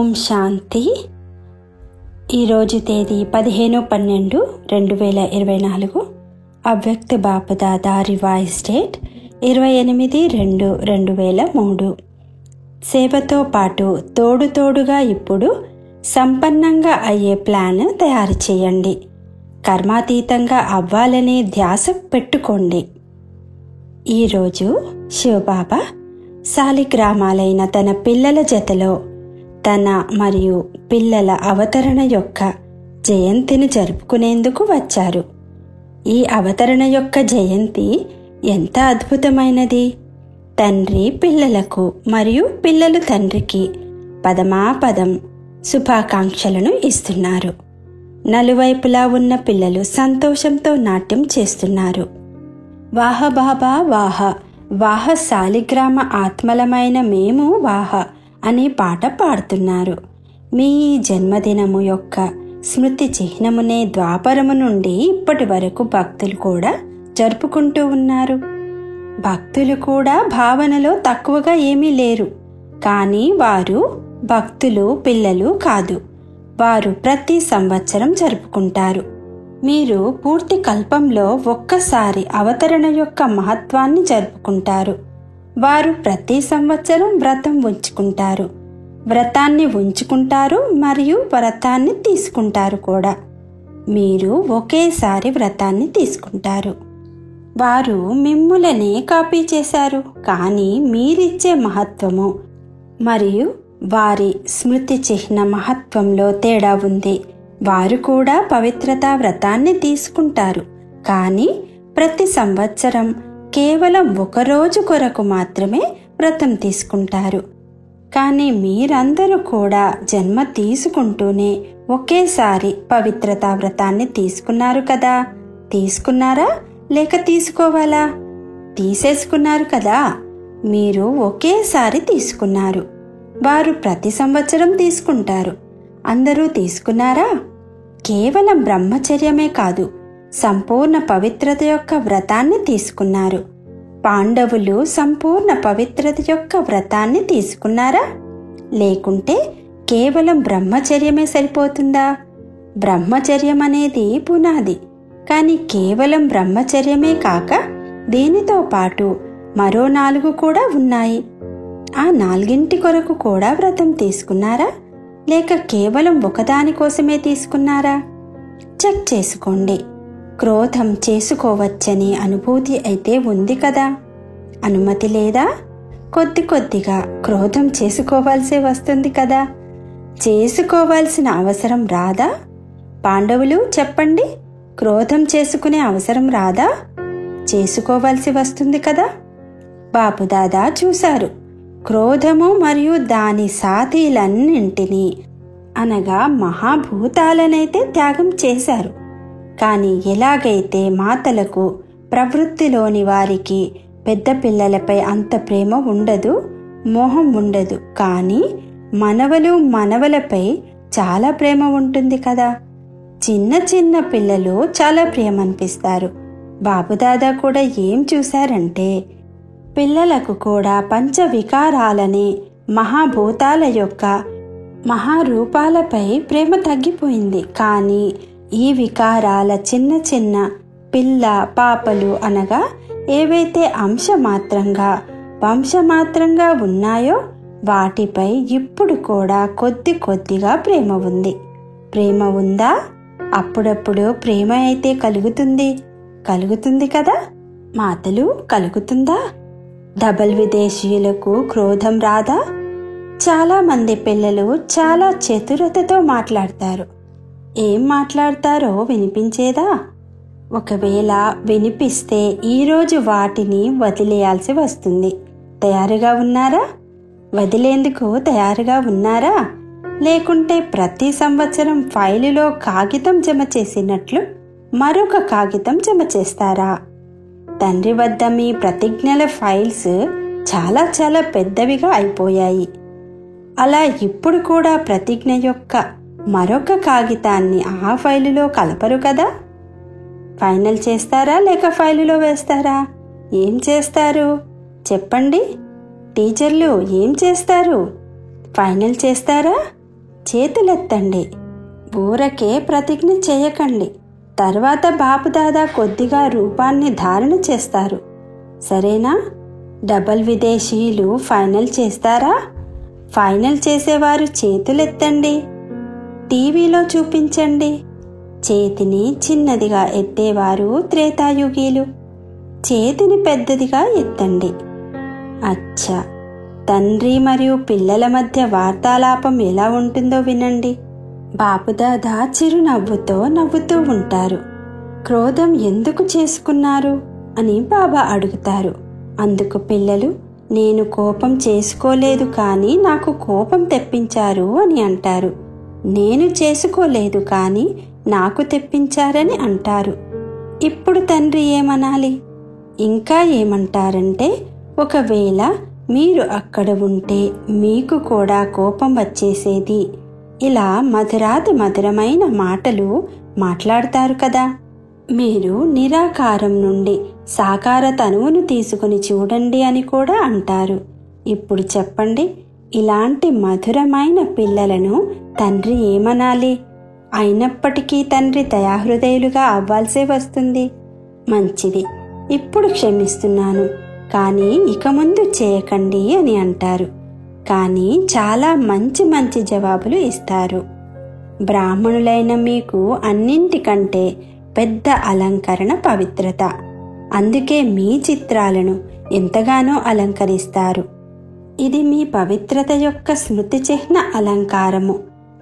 ఓం శాంతి. ఈరోజు తేదీ 15/12/2024. అవ్యక్త బాపుదాదా రివైజ్ డేట్ 28/2/2003. సేవతో పాటు తోడుగా ఇప్పుడు సంపన్నంగా అయ్యే ప్లాన్ తయారు చేయండి. కర్మాతీతంగా అవ్వాలనే ధ్యాస పెట్టుకోండి. ఈరోజు శివబాబా శాలిగ్రామాలైన తన పిల్లల జతలో తన మరియు పిల్లల అవతరణ యొక్క జయంతిని జరుపుకునేందుకు వచ్చారు. ఈ అవతరణ యొక్క జయంతి ఎంత అద్భుతమైనది! తండ్రి పిల్లలకు మరియు పిల్లలు తండ్రికి పదమాపదం శుభాకాంక్షలను ఇస్తున్నారు. నలువైపులా ఉన్న పిల్లలు సంతోషంతో నాట్యం చేస్తున్నారు. వాహ బాబా వాహ, వాహ శాలిగ్రామ ఆత్మలమైన మేము వాహ అనే పాట పాడుతున్నారు. మీ జన్మదినము యొక్క స్మృతి చిహ్నమునే ద్వాపరము నుండి ఇప్పటి వరకు భక్తులు కూడా జరుపుకుంటూ ఉన్నారు. భక్తులు కూడా భావనలో తక్కువగా ఏమీ లేరు, కానీ వారు భక్తులు పిల్లలు కాదు. వారు ప్రతి సంవత్సరం జరుపుకుంటారు. మీరు పూర్తి కల్పంలో ఒక్కసారి అవతరణ యొక్క మహత్వాన్ని జరుపుకుంటారు. వారు ప్రతి సంవత్సరం వ్రతం ఉంచుకుంటారు. వ్రతాన్ని ఉంచుకుంటారు మరియు వ్రతాన్ని తీసుకుంటారు కూడా. మీరు ఒకేసారి వ్రతాన్ని తీసుకుంటారు. వారు మిమ్ములనే కాపీ చేశారు, కానీ మీరిచ్చే మహత్వము మరియు వారి స్మృతి చిహ్న మహత్వంలో తేడా ఉంది. వారు కూడా పవిత్రతా వ్రతాన్ని తీసుకుంటారు, కానీ ప్రతి సంవత్సరం కేవలం ఒకరోజు కొరకు మాత్రమే వ్రతం తీసుకుంటారు. కానీ మీరందరూ కూడా జన్మ తీసుకుంటూనే ఒకేసారి పవిత్రతా వ్రతాన్ని తీసుకున్నారు కదా. తీసుకున్నారా లేక తీసుకోవాలా? తీసేసుకున్నారు కదా. మీరు ఒకేసారి తీసుకున్నారు. వారు ప్రతి సంవత్సరం తీసుకుంటారు. అందరూ తీసుకున్నారా? కేవలం బ్రహ్మచర్యమే కాదు, సంపూర్ణ పవిత్రత యొక్క వ్రతాన్ని తీసుకున్నారు. పాండవులు సంపూర్ణ పవిత్రత యొక్క వ్రతాన్ని తీసుకున్నారా? లేకుంటే కేవలం బ్రహ్మచర్యమే సరిపోతుందా? బ్రహ్మచర్యం అనేది పునాది, కానీ కేవలం బ్రహ్మచర్యమే కాక దీనితో పాటు మరో 4 కూడా ఉన్నాయి. ఆ 4 కొరకు కూడా వ్రతం తీసుకున్నారా లేక కేవలం ఒకదాని కోసమే తీసుకున్నారా? చెక్ చేసుకోండి. క్రోధం చేసుకోవచ్చని అనుభూతి అయితే ఉంది కదా. అనుమతి లేదా? కొద్దిగా క్రోధం చేసుకోవాల్సి వస్తుంది కదా. చేసుకోవాల్సిన అవసరం రాదా? పాండవులు చెప్పండి, క్రోధం చేసుకునే అవసరం రాదా? చేసుకోవాల్సి వస్తుంది కదా. బాపుదాదా చూశారు, క్రోధము మరియు దాని సాథీలన్నింటినీ అనగా మహాభూతాలనైతే త్యాగం చేశారు. కానీ ఎలాగైతే మాతలకు ప్రవృత్తిలోని వారికి పెద్ద పిల్లలపై అంత ప్రేమ ఉండదు, మోహం ఉండదు, కానీ మనవలపై చాలా ప్రేమ ఉంటుంది కదా. చిన్న పిల్లలు చాలా ప్రేమ అనిపిస్తారు. బాపుదాదా కూడా ఏం చూశారంటే పిల్లలకు కూడా పంచవికారాలనే మహాభూతాల యొక్క మహారూపాలపై ప్రేమ తగ్గిపోయింది. కానీ ఈ వికారాల చిన్న పిల్ల పాపలు అనగా ఏవైతే వంశమాత్రంగా ఉన్నాయో వాటిపై ఇప్పుడు కూడా కొద్దిగా ప్రేమ ఉంది. ప్రేమ ఉందా? అప్పుడప్పుడు ప్రేమ అయితే కలుగుతుంది కదా. మాతలు కలుగుతుందా? డబల్ విదేశీయులకు క్రోధం రాదా? చాలా మంది పిల్లలు చాలా చతురతతో మాట్లాడతారు. ఏం మాట్లాడతారో వినిపించేదా? ఒకవేళ వినిపిస్తే ఈరోజు వాటిని వదిలేయాల్సి వస్తుంది. తయారుగా ఉన్నారా? వదిలేందుకు తయారుగా ఉన్నారా? లేకుంటే ప్రతి సంవత్సరం ఫైలులో కాగితం జమ చేసినట్లు మరొక కాగితం జమ చేస్తారా? తండ్రి వద్ద మీ ప్రతిజ్ఞల ఫైల్స్ చాలా పెద్దవిగా అయిపోయాయి. అలా ఇప్పుడు కూడా ప్రతిజ్ఞ యొక్క మరొక కాగితాన్ని ఆ ఫైలులో కలపరు కదా. ఫైనల్ చేస్తారా లేక ఫైలులో వేస్తారా? ఏం చేస్తారు చెప్పండి? టీచర్లు ఏం చేస్తారు? ఫైనల్ చేస్తారా చేతులెత్తండి. ఊరకే ప్రతిజ్ఞ చేయకండి. తర్వాత బాపుదాదా కొద్దిగా రూపాన్ని ధారణ చేస్తారు. సరేనా? డబల్ విదేశీయులు ఫైనల్ చేస్తారా? ఫైనల్ చేసేవారు చేతులెత్తండి. టీవీలో చూపించండి. చేతిని చిన్నదిగా ఎత్తేవారు త్రేతాయుగీలు. చేతిని పెద్దదిగా ఎత్తండి. అచ్చా, తండ్రి మరియు పిల్లల మధ్య వార్తాలాపం ఎలా ఉంటుందో వినండి. బాపుదాదా చిరునవ్వుతో నవ్వుతూ ఉంటారు. క్రోధం ఎందుకు చేసుకున్నారు అని బాబా అడుగుతారు. అందుకు పిల్లలు, నేను కోపం చేసుకోలేదు కానీ నాకు కోపం తెప్పించారు అని అంటారు. నేను చేసుకోలేదు కానీ నాకు తెప్పించారని అంటారు. ఇప్పుడు తండ్రి ఏమనాలి? ఇంకా ఏమంటారంటే, ఒకవేళ మీరు అక్కడ ఉంటే మీకు కూడా కోపం వచ్చేసేది. ఇలా మధురాతి మధురమైన మాటలు మాట్లాడతారు కదా. మీరు నిరాకారం నుండి సాకార తనువును తీసుకుని చూడండి అని కూడా అంటారు. ఇప్పుడు చెప్పండి, ఇలాంటి మధురమైన పిల్లలను తండ్రి ఏమనాలి? అయినప్పటికీ తండ్రి దయాహృదయులుగా అవ్వాల్సే వస్తుంది. మంచిది, ఇప్పుడు క్షమిస్తున్నాను, కానీ ఇక ముందు చేయకండి అని అంటారు. కానీ చాలా మంచి మంచి జవాబులు ఇస్తారు. బ్రాహ్మణులైన మీకు అన్నింటికంటే పెద్ద అలంకరణ పవిత్రత. అందుకే మీ చిత్రాలను ఎంతగానో అలంకరిస్తారు. ఇది మీ పవిత్రత యొక్క స్మృతి చిహ్న అలంకారము.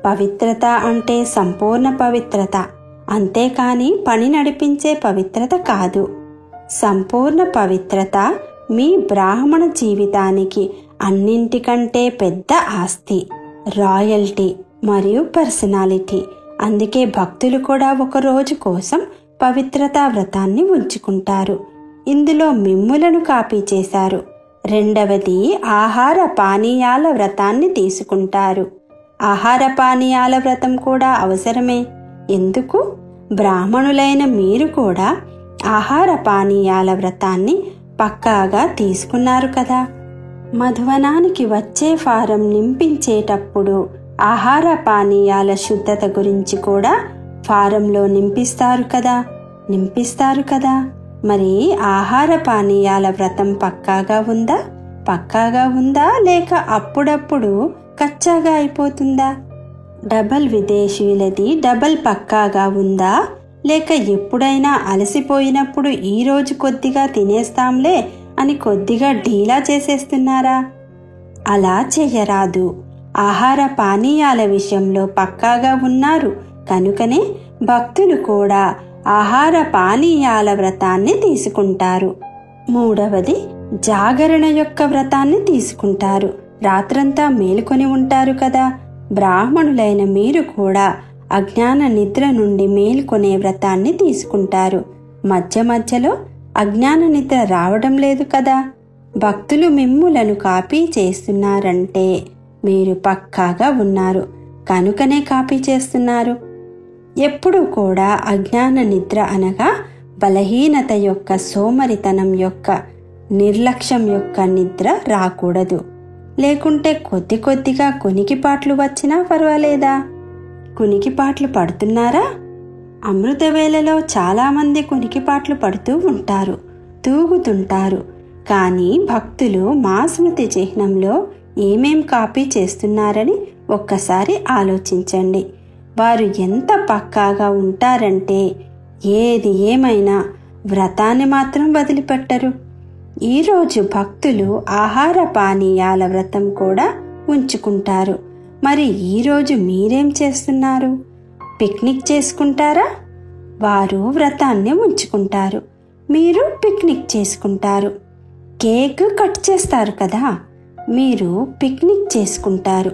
పవిత్రత అంటే సంపూర్ణ పవిత్రత, అంతేకాని పని నడిపించే పవిత్రత కాదు. సంపూర్ణ పవిత్రత మీ బ్రాహ్మణ జీవితానికి అన్నింటికంటే పెద్ద ఆస్తి, రాయల్టీ మరియు పర్సనాలిటీ. అందుకే భక్తులు కూడా ఒక రోజు కోసం పవిత్రతా వ్రతాన్ని ఉంచుకుంటారు. ఇందులో మిమ్ములను కాపీ చేశారు. రెండవది, ఆహార పానీయాల వ్రతాన్ని తీసుకుంటారు. ఆహార పానీయాల వ్రతం కూడా అవసరమే. ఎందుకు? బ్రాహ్మణులైన మీరు కూడా ఆహార పానీయాల వ్రతాన్ని పక్కాగా తీసుకున్నారు కదా. మధువనానికి వచ్చే ఫారం నింపించేటప్పుడు ఆహార పానీయాల శుద్ధత గురించి కూడా ఫారంలో నింపిస్తారు కదా. మరి ఆహార పానీయాల వ్రతం పక్కాగా ఉందా లేక అప్పుడప్పుడు కచ్చాగా అయిపోతుందా? డబల్ విదేశీయులది డబల్ పక్కాగా ఉందా లేక ఎప్పుడైనా అలసిపోయినప్పుడు ఈరోజు కొద్దిగా తినేస్తాంలే అని కొద్దిగా ఢీలా చేసేస్తున్నారా? అలా చెయ్యరాదు. ఆహార పానీయాల విషయంలో పక్కాగా ఉన్నారు కనుకనే భక్తులు కూడా ఆహార పానీయాల వ్రతాన్ని తీసుకుంటారు. మూడవది, జాగరణ యొక్క వ్రతాన్ని తీసుకుంటారు. రాత్రంతా మేలుకొని ఉంటారు కదా. బ్రాహ్మణులైన మీరు కూడా అజ్ఞాన నిద్ర నుండి మేల్కొనే వ్రతాన్ని తీసుకుంటారు. మధ్య మధ్యలో అజ్ఞాన నిద్ర రావడం లేదు కదా. భక్తులు మిమ్ములను కాపీ చేస్తున్నారంటే మీరు పక్కాగా ఉన్నారు కనుకనే కాపీ చేస్తున్నారు. ఎప్పుడు కూడా అజ్ఞాన నిద్ర అనగా బలహీనత యొక్క, సోమరితనం యొక్క, నిర్లక్ష్యం యొక్క నిద్ర రాకూడదు. లేకుంటే కొద్ది కొద్దిగా కునికిపాట్లు వచ్చినా పర్వాలేదా? కునికిపాట్లు పడుతున్నారా? అమృతవేళలో చాలామంది కునికిపాట్లు పడుతూ ఉంటారు, తూగుతుంటారు. కానీ భక్తులు మా స్మృతి చిహ్నంలో ఏమేం కాపీ చేస్తున్నారని ఒక్కసారి ఆలోచించండి. వారు ఎంత పక్కాగా ఉంటారంటే ఏది ఏమైనా వ్రతాన్ని మాత్రం వదిలిపెట్టరు. ఈరోజు భక్తులు ఆహార పానీయాల వ్రతం కూడా ఉంచుకుంటారు. మరి ఈరోజు మీరేం చేస్తున్నారు? పిక్నిక్ చేసుకుంటారా? వారు వ్రతాన్ని ఉంచుకుంటారు, మీరు పిక్నిక్ చేసుకుంటారు. కేక్ కట్ చేస్తారు కదా, మీరు పిక్నిక్ చేసుకుంటారు.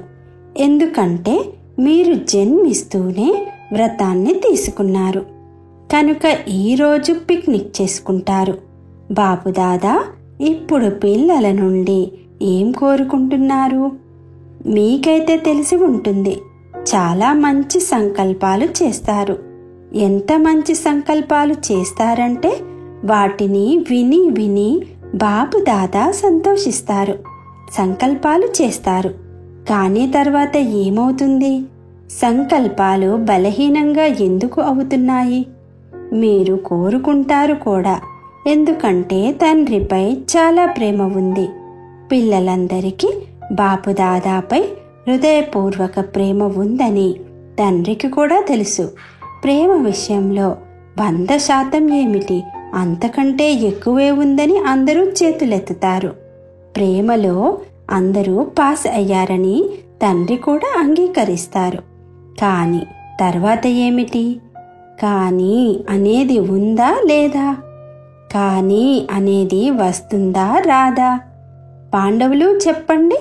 ఎందుకంటే మీరు జన్మిస్తూనే వ్రతాన్ని తీసుకున్నారు కనుక ఈరోజు పిక్నిక్ చేసుకుంటారు. బాపుదాదా ఇప్పుడు పిల్లల నుండి ఏం కోరుకుంటున్నారు? మీకైతే తెలిసి ఉంటుంది. చాలా మంచి సంకల్పాలు చేస్తారు. ఎంత మంచి సంకల్పాలు చేస్తారంటే వాటిని విని విని బాపుదాదా సంతోషిస్తారు. సంకల్పాలు చేస్తారు, కానీ తర్వాత ఏమవుతుంది? సంకల్పాలు బలహీనంగా ఎందుకు అవుతున్నాయి? మీరు కోరుకుంటారు కూడా, ఎందుకంటే తండ్రిపై చాలా ప్రేమ ఉంది. పిల్లలందరికీ బాపుదాదాపై హృదయపూర్వక ప్రేమ ఉందని తండ్రికి కూడా తెలుసు. ప్రేమ విషయంలో 100% ఏమిటి, అంతకంటే ఎక్కువే ఉందని అందరూ చేతులెత్తుతారు. ప్రేమలో అందరూ పాస్ అయ్యారని తండ్రి కూడా అంగీకరిస్తారు. కానీ తర్వాత ఏమిటి? కానీ అనేది ఉందా లేదా? కానీ అనేది వస్తుందా రాదా? పాండవులు చెప్పండి,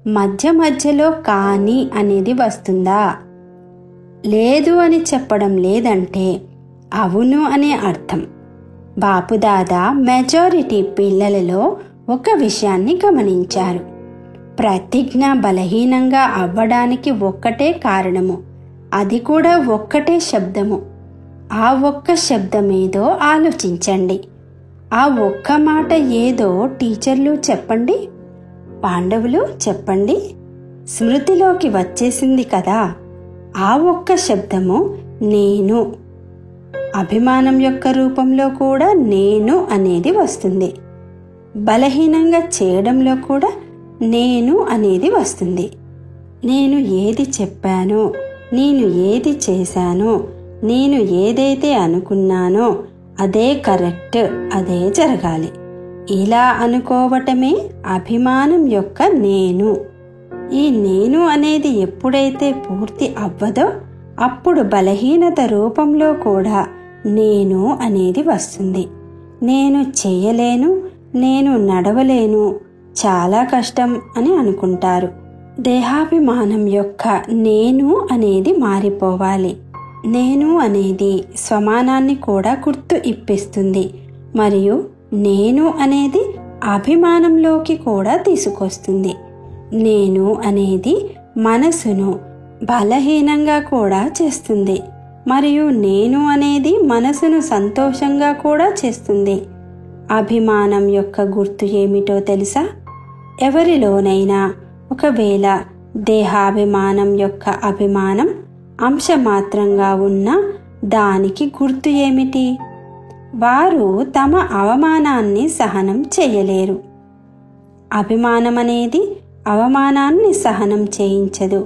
మధ్య మధ్యలో కానీ అనేది వస్తుందా? లేదు అని చెప్పడం లేదంటే అవును అనే అర్థం. బాపుదాదా మెజారిటీ పిల్లలలో ఒక విషయాన్ని గమనించారు. ప్రతిజ్ఞ బలహీనంగా అవ్వడానికి ఒక్కటే కారణము, అది కూడా ఒక్కటే శబ్దము. ఆ ఒక్క శబ్దమేదో ఆలోచించండి. ఆ ఒక్క మాట ఏదో టీచర్లు చెప్పండి, పాండవులు చెప్పండి. స్మృతిలోకి వచ్చేసింది కదా. ఆ ఒక్క శబ్దము నేను. అభిమానం యొక్క రూపంలో కూడా నేను అనేది వస్తుంది. బలహీనంగా చేయడంలో కూడా నేను అనేది వస్తుంది. నేను ఏది చెప్పానో, నేను ఏది చేశానో, నేను ఏదైతే అనుకున్నానో అదే కరెక్ట్, అదే జరగాలి. ఇలా అనుకోవటమే అభిమానం యొక్క నేను. ఈ నేను అనేది ఎప్పుడైతే పూర్తి అవ్వదో అప్పుడు బలహీనత రూపంలో కూడా నేను అనేది వస్తుంది. నేను చేయలేను, నేను నడవలేను, చాలా కష్టం అని అనుకుంటారు. దేహాభిమానం యొక్క నేను అనేది మారిపోవాలి. నేను అనేది స్వమానాన్ని కూడా గుర్తు ఇప్పిస్తుంది మరియు నేను అనేది అభిమానంలోకి కూడా తీసుకొస్తుంది. నేను అనేది మనసును బలహీనంగా కూడా చేస్తుంది మరియు నేను అనేది మనసును సంతోషంగా కూడా చేస్తుంది. అభిమానం యొక్క గుర్తు ఏమిటో తెలుసా? ఎవరిలోనైనా ఒకవేళ దేహాభిమానం యొక్క అభిమానం అంశమాత్రంగా ఉన్న దానికి గుర్తు ఏమిటి? వారు తమ అవమానాన్ని సహనం చేయలేరు. అభిమానం అనేది అవమానాన్ని సహనం చేయించదు.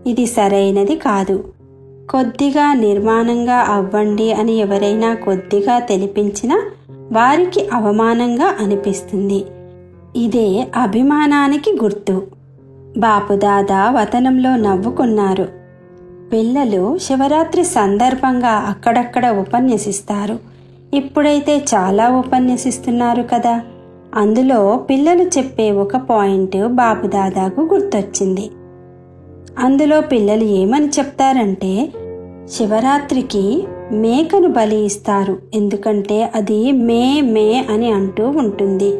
ఇది సరైనది కాదు. కొద్దిగా నిర్మాణంగా అవ్వండి అని ఎవరైనా కొద్దిగా తెలిపించినా వారికి అవమానంగా అనిపిస్తుంది. ఇదే అభిమానానికి గుర్తు. బాపుదాదా వతనంలో నవ్వుకున్నారు. పిల్లలు శివరాత్రి సందర్భంగా అక్కడక్కడ ఉపన్యసిస్తారు. ఇప్పుడైతే చాలా ఉపన్యసిస్తున్నారు కదా. అందులో పిల్లలు చెప్పే ఒక పాయింట్ బాపుదాదాకు గుర్తొచ్చింది. అందులో పిల్లలు ఏమని చెప్తారంటే, శివరాత్రికి మేకను బలి ఇస్తారు, ఎందుకంటే అది మే మే అని అంటూ ఉంటుంది.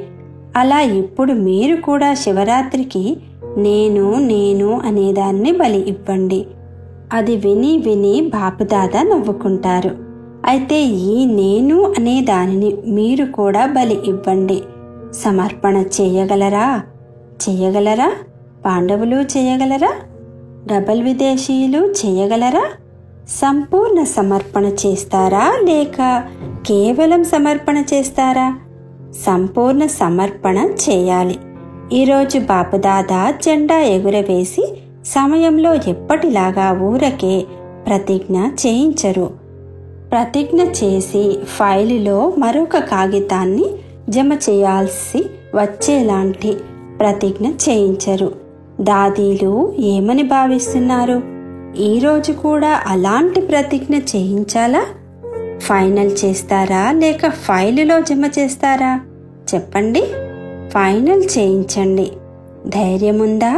అలా ఇప్పుడు మీరు కూడా శివరాత్రికి నేను నేను అనేదాన్ని బలి ఇవ్వండి. అది విని విని బాపుదాదా నవ్వుకుంటారు. అయితే ఈ నేను అనే దానిని మీరు కూడా బలి ఇవ్వండి. సమర్పణ చేయగలరా? చేయగలరా? పాండవులు చేయగలరా? డబల్ విదేశీయులు చేయగలరా? సంపూర్ణ సమర్పణ చేస్తారా లేక కేవలం సమర్పణ చేస్తారా? సంపూర్ణ సమర్పణ చేయాలి. ఈరోజు బాపుదాదా జెండా ఎగురవేసి సమయంలో ఎప్పటిలాగా ఊరకే ప్రతిజ్ఞ చేయించరు. ప్రతిజ్ఞ చేసి ఫైలులో మరొక కాగితాన్ని జమ చేయాల్సి వచ్చేలాంటి ప్రతిజ్ఞ చేయించరు. దాదీలు ఏమని భావిస్తున్నారు? ఈరోజు కూడా అలాంటి ప్రతిజ్ఞ చేయించాలా? ఫైనల్ చేస్తారా లేక ఫైలులో జమ చేస్తారా? చెప్పండి. ఫైనల్ చేయించండి. ధైర్యముందా?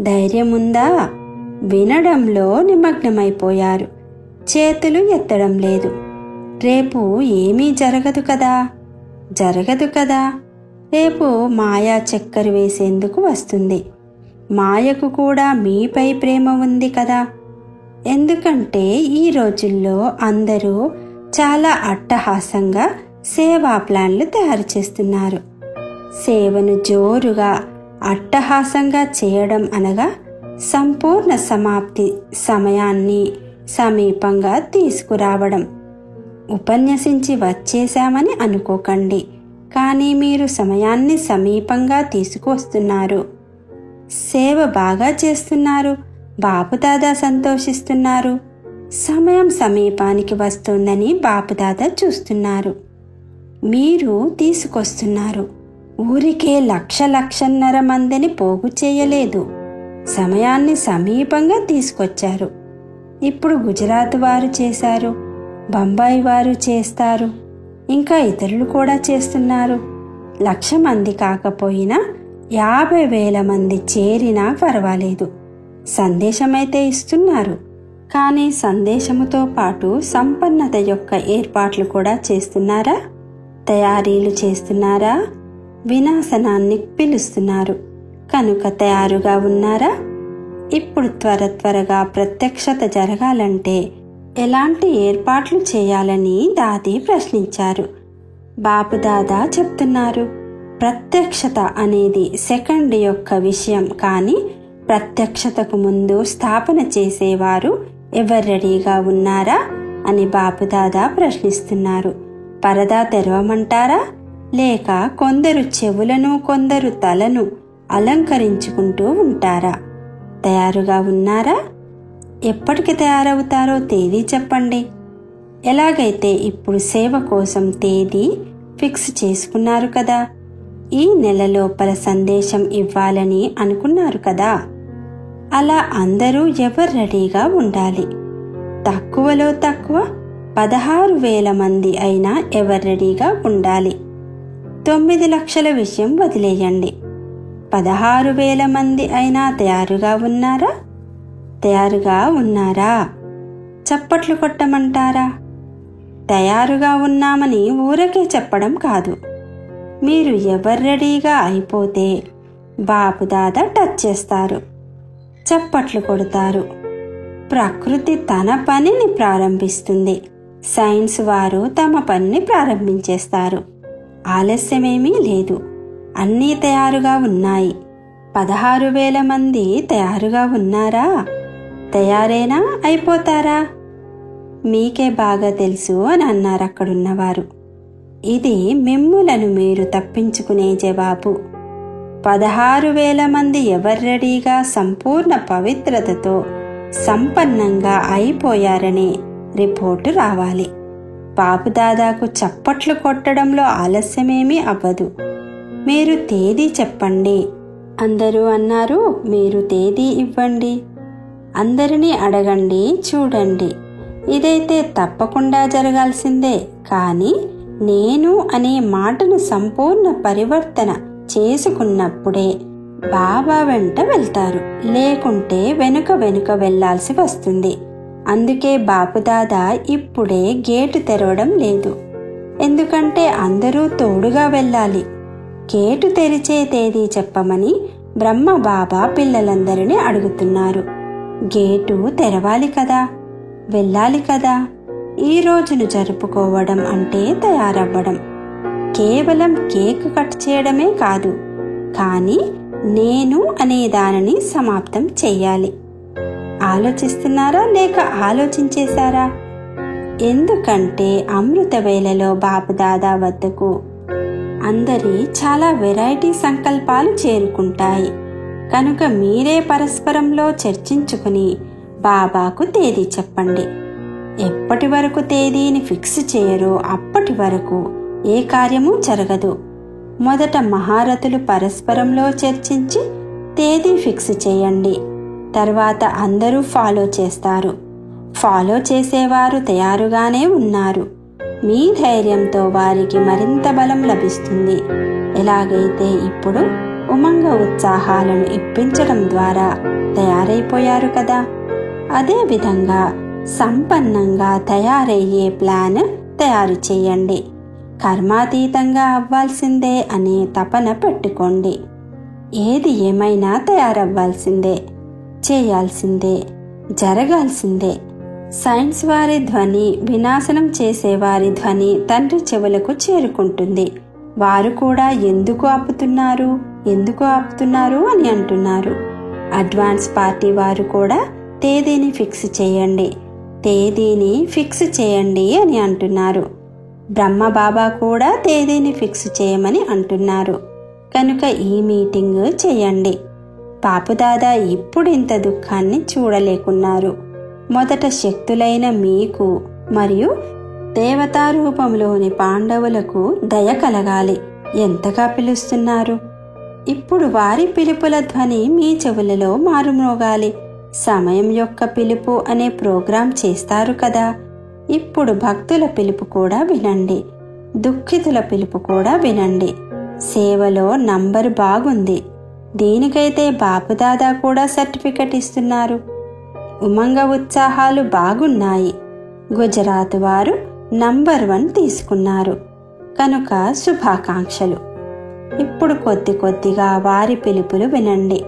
ధైర్యముందా? వినడంలో నిమగ్నమైపోయారు. చేతులు ఎత్తడం లేదు. రేపు ఏమీ జరగదు కదా. జరగదు కదా. రేపు మాయా చక్కెర వేసేందుకు వస్తుంది. మాయకు కూడా మీపై ప్రేమ ఉంది కదా. ఎందుకంటే ఈ రోజుల్లో అందరూ చాలా అట్టహాసంగా సేవా ప్లాన్లు తయారు చేస్తున్నారు. సేవను జోరుగా అట్టహాసంగా చేయడం అనగా సంపూర్ణ సమాప్తి సమయాన్ని సమీపంగా తీసుకురావడం. ఉపన్యసించి వచ్చేశామని అనుకోకండి, కానీ మీరు సమయాన్ని సమీపంగా తీసుకువస్తున్నారు. సేవ బాగా చేస్తున్నారు, బాపుదాదా సంతోషిస్తున్నారు. సమయం సమీపానికి వస్తుందని బాపుదాదా చూస్తున్నారు. మీరు తీసుకొస్తున్నారు. ఊరికే లక్షన్నర మందిని పోగు చేయలేదు, సమయాన్ని సమీపంగా తీసుకొచ్చారు. ఇప్పుడు గుజరాత్ వారు చేశారు, బొంబాయి వారు చేస్తారు, ఇంకా ఇతరులు కూడా చేస్తున్నారు. 1,00,000 మంది కాకపోయినా 50,000 మంది చేరినా పర్వాలేదు, సందేశమైతే ఇస్తున్నారు. కానీ సందేశముతో పాటు సంపన్నత యొక్క ఏర్పాట్లు కూడా చేస్తున్నారా? తయారీలు చేస్తున్నారా? వినాశనాన్ని పిలుస్తున్నారు కనుక తయారుగా ఉన్నారా? ఇప్పుడు త్వరగా ప్రత్యక్షత జరగాలంటే ఎలాంటి ఏర్పాట్లు చేయాలని దాది ప్రశ్నించారు. బాపుదాదా చెప్తున్నారు, ప్రత్యక్షత అనేది సెకండ్ యొక్క విషయం, కానీ ప్రత్యక్షతకు ముందు స్థాపన చేసేవారు ఎవరు రెడీగా ఉన్నారా అని బాపుదాదా ప్రశ్నిస్తున్నారు. పరదా తెరవమంటారా, లేక కొందరు చెవులను కొందరు తలను అలంకరించుకుంటూ ఉంటారా? తయారుగా ఉన్నారా? ఎప్పటికి తయారవుతారో తేదీ చెప్పండి. ఎలాగైతే ఇప్పుడు సేవ కోసం తేదీ ఫిక్స్ చేసుకున్నారు కదా, ఈ నెల లోపల సందేశం ఇవ్వాలని అనుకున్నారు కదా, అలా అందరూ ఎవరు రెడీగా ఉండాలి. తక్కువలో తక్కువ 16,000 మంది అయినా ఎవరు రెడీగా ఉండాలి. 9 లక్షల విషయం వదిలేయండి. 16,000 మంది అయినా తయారుగా ఉన్నారా? తయారుగా ఉన్నారా? చప్పట్లు కొట్టమంటారా? తయారుగా ఉన్నామని ఊరకే చెప్పడం కాదు. మీరు ఎవరు రెడీగా అయిపోతే బాపుదాదా టచ్ చేస్తారు, చప్పట్లు కొడతారు. ప్రకృతి తన పనిని ప్రారంభిస్తుంది, సైన్స్ వారు తమ పనిని ప్రారంభించేస్తారు. ఆలస్యమేమీ లేదు, అన్నీ తయారుగా ఉన్నాయి. 16,000 మంది తయారుగా ఉన్నారా? తయారేనా? అయిపోతారా? మీకే బాగా తెలుసు అని అన్నారు అక్కడున్నవారు. ఇది మిమ్ములను మీరు తప్పించుకునే జవాబు. 16,000 మంది ఎవరు రెడీగా సంపూర్ణ పవిత్రతతో సంపన్నంగా అయిపోయారనే రిపోర్టు రావాలి. బాపుదాదాకు చప్పట్లు కొట్టడంలో ఆలస్యమేమీ అవ్వదు. మీరు తేదీ చెప్పండి. అందరూ అన్నారు, మీరు తేదీ ఇవ్వండి. అందరినీ అడగండి, చూడండి. ఇదైతే తప్పకుండా జరగాల్సిందే, కానీ నేను అనే మాటను సంపూర్ణ పరివర్తన చేసుకున్నప్పుడే బాబా వెంట వెళ్తారు, లేకుంటే వెనుక వెళ్లాల్సి వస్తుంది. అందుకే బాపుదాదా ఇప్పుడే గేటు తెరవడం లేదు, ఎందుకంటే అందరూ తోడుగా వెళ్ళాలి. గేటు తెరిచే తేదీ చెప్పమని బ్రహ్మ బాబా పిల్లలందరినీ అడుగుతున్నారు. గేటు తెరవాలి కదా, వెళ్ళాలి కదా. ఈ రోజును జరుపుకోవడం అంటే తయారవ్వడం. కేవలం కేక్ కట్ చేయడమే కాదు, కానీ నేను అనే దానిని సమాప్తం చెయ్యాలి. ఆలోచిస్తున్నారా లేక ఆలోచించేశారా? ఎందుకంటే అమృత వేళలో బాపుదాదా వద్దకు అందరి చాలా వెరైటీ సంకల్పాలు చేరుకుంటాయి. కనుక మీరే పరస్పరంలో చర్చించుకుని బాబాకు తేదీ చెప్పండి. ఎప్పటి వరకు తేదీని ఫిక్స్ చేయరో అప్పటి వరకు ఏ కార్యమూ జరగదు. మొదట మహారథులు పరస్పరంలో చర్చించి తేదీ ఫిక్స్ చేయండి. తర్వాత అందరూ ఫాలో చేస్తారు. ఫాలో చేసేవారు తయారుగానే ఉన్నారు. మీ ధైర్యంతో వారికి మరింత బలం లభిస్తుంది. ఎలాగైతే ఇప్పుడు ఉమంగ ఉత్సాహాలను ఇప్పించడం ద్వారా తయారైపోయారు కదా, అదే విధంగా సంపన్నంగా తయారయ్యే ప్లాన్ తయారు చేయండి. కర్మాతీతంగా అవ్వాల్సిందే అనే తపన పెట్టుకోండి. ఏది ఏమైనా తయారవ్వాల్సిందే, చేయాల్సిందే, జరగాల్సిందే. సైన్స్ వారి ధ్వని, వినాశనం చేసేవారి ధ్వని తండ్రి చెవులకు చేరుకుంటుంది. వారు కూడా ఎందుకు ఆపుతున్నారు అని అంటున్నారు. అడ్వాన్స్ పార్టీ వారు కూడా తేదీని ఫిక్స్ చేయండి, తేదీని ఫిక్స్ చేయండి అని అంటున్నారు. బ్రహ్మబాబా కూడా తేదీని ఫిక్స్ చేయమని అంటున్నారు. కనుక ఈ మీటింగ్ చేయండి. బాపుదాదా ఇప్పుడు ఇంత దుఃఖాన్ని చూడలేకున్నారు. మొదట శక్తులైన మీకు మరియు దేవతా రూపంలోని పాండవులకు దయ కలగాలి. ఎంతగా పిలుస్తున్నారు. ఇప్పుడు వారి పిలుపుల ధ్వని మీ చెవులలో మారుమ్రోగాలి. సమయం యొక్క పిలుపు అనే ప్రోగ్రాం చేస్తారు కదా. ఇప్పుడు భక్తుల పిలుపు కూడా వినండి, దుఃఖితుల పిలుపు కూడా వినండి. సేవలో నంబరు బాగుంది. దీనికైతే బాపుదాదా కూడా సర్టిఫికెట్ ఇస్తున్నారు. ఉమంగ ఉత్సాహాలు బాగున్నాయి. గుజరాత్ వారు నంబర్ 1 తీసుకున్నారు. కనుక శుభాకాంక్షలు. ఇప్పుడు కొద్ది కొద్దిగా వారి పిలుపులు వినండి.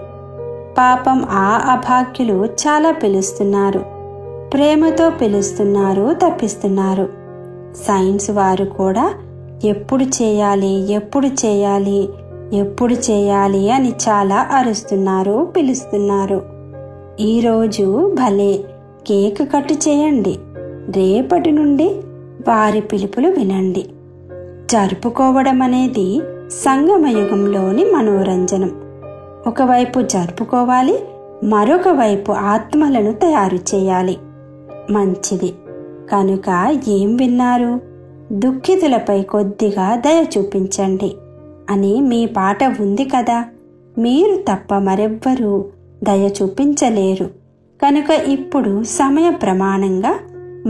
పాపం ఆ అభాగ్యులు చాలా పిలుస్తున్నారు, ప్రేమతో పిలుస్తున్నారు, తప్పిస్తున్నారు. సైన్స్ వారు కూడా ఎప్పుడు చేయాలి, ఎప్పుడు చేయాలి, ఎప్పుడు చేయాలి అని చాలా అరుస్తున్నారు, పిలుస్తున్నారు. ఈరోజు భలే కేక్ కట్ చేయండి. రేపటి నుండి వారి పిలుపులు వినండి. జరుపుకోవడం అనేది సంగమయుగంలోని మనోరంజనం. ఒకవైపు జరుపుకోవాలి, మరొక వైపు ఆత్మలను తయారు చేయాలి. మంచిది. కనుక ఏం విన్నారు? దుఃఖితులపై కొద్దిగా దయ చూపించండి అని మీ పాట ఉంది కదా. మీరు తప్ప మరెవ్వరూ దయ చూపించలేరు. కనుక ఇప్పుడు సమయ ప్రమాణంగా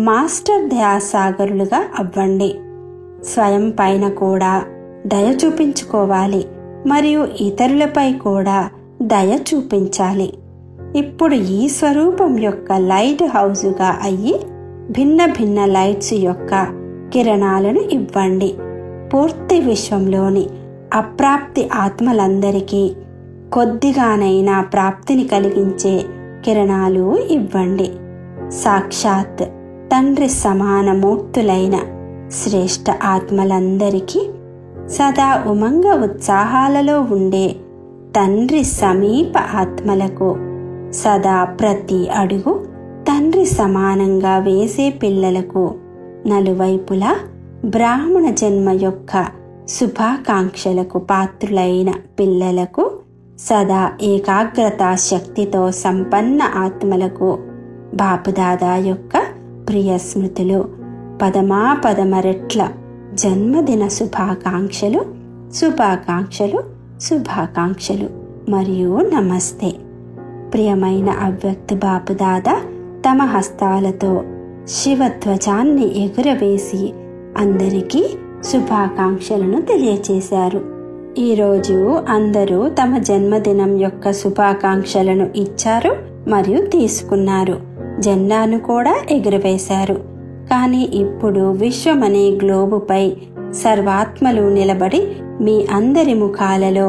మాస్టర్ దయాసాగరులుగా అవ్వండి. స్వయం పైన కూడా దయ చూపించుకోవాలి మరియు ఇతరులపై కూడా దయ చూపించాలి. ఇప్పుడు ఈ స్వరూపం యొక్క లైట్ హౌజుగా అయ్యి భిన్న భిన్న లైట్స్ యొక్క కిరణాలను ఇవ్వండి. పూర్తి విశ్వంలోని అప్రాప్తి ఆత్మలందరికీ కొద్దిగానైనా ప్రాప్తిని కలిగించే కిరణాలు ఇవ్వండి. సాక్షాత్ తండ్రి సమాన మూర్తులైన శ్రేష్ఠ ఆత్మలందరికీ సదా ఉమంగ ఉత్సాహాలలో ఉండే తండ్రి సమీప ఆత్మలకు సదా ప్రతి అడుగు తండ్రి సమానంగా వేసే పిల్లలకు నలువైపులా బ్రాహ్మణ జన్మ యొక్క శుభాకాంక్షలకు పాత్రులైన పిల్లలకు సదా ఏకాగ్రతా శక్తితో సంపన్న ఆత్మలకు బాపుదాదా యొక్క ప్రియ స్మృతులు, పదమాపదమ రెట్ల జన్మదిన శుభాకాంక్షలు, శుభాకాంక్షలు, శుభాకాంక్షలు మరియు నమస్తే. ప్రియమైన అవ్యక్త బాపుదాదా తమ హస్తాలతో శివధ్వజాన్ని ఎగురవేసి అందరికీ శుభాకాంక్షలను తెలియచేశారు. ఈరోజు అందరూ తమ జన్మదినం యొక్క శుభాకాంక్షలను ఇచ్చారు మరియు తీసుకున్నారు. జెండాను కూడా ఎగురవేశారు. కానీ ఇప్పుడు విశ్వమనే గ్లోబుపై సర్వాత్మలు నిలబడి మీ అందరి ముఖాలలో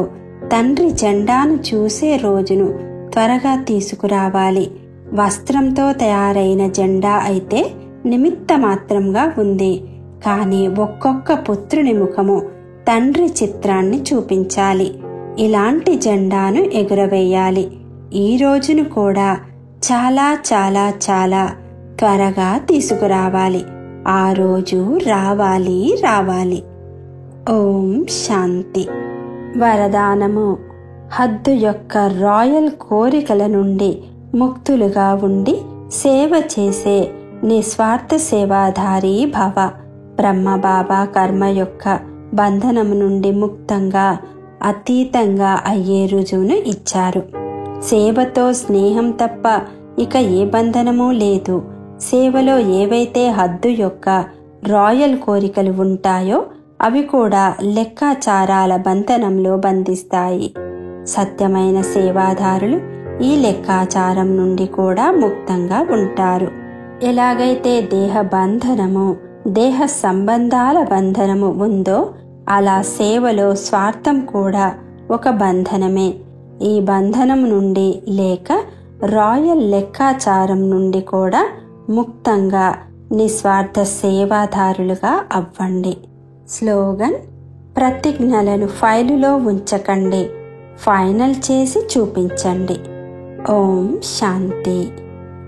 తండ్రి జెండాను చూసే రోజును త్వరగా తీసుకురావాలి. వస్త్రంతో తయారైన జెండా అయితే నిమిత్త మాత్రంగా ఉంది. కానీ ఒక్కొక్క పుత్రుని ముఖము తండ్రి చిత్రాన్ని చూపించాలి. ఇలాంటి జెండాను ఎగురవేయాలి. ఈ రోజును కూడా చాలా చాలా చాలా త్వరగా తీసుకురావాలి. ఆ రోజు రావాలి రావాలి. ఓం శాంతి. వరదానము. హద్దు యొక్క రాయల్ కోరికల నుండి ముక్తులుగా ఉండి సేవ చేసే నిస్వార్థ సేవాధారి భవ. బ్రహ్మబాబా కర్మ యొక్క బంధనము నుండి ముక్తంగా అతీతంగా అయ్యే రుజువును ఇచ్చారు. సేవతో స్నేహం తప్ప ఇక ఏ బంధనమూ లేదు. సేవలో ఏవైతే హద్దు యొక్క రాయల్ కోరికలు ఉంటాయో అవి కూడా లెక్కాచారాల బంధనంలో బంధిస్తాయి. సత్యమైన సేవాదారులు ఈ లెక్కాచారం నుండి కూడా ముక్తంగా ఉంటారు. ఎలాగైతే దేహ బంధనము, దేహ సంబంధాల బంధనము ఉందో అలా సేవలో స్వార్థం కూడా ఒక బంధనమే. ఈ బంధనం నుండి లేక రాయల్ లెక్కాచారం నుండి కూడా ముక్తంగా నిస్వార్థ సేవాదారులుగా అవ్వండి. స్లోగన్. ప్రతిజ్ఞలను ఫైలులో ఉంచకండి, ఫైనల్ చేసి చూపించండి. ఓం శాంతి.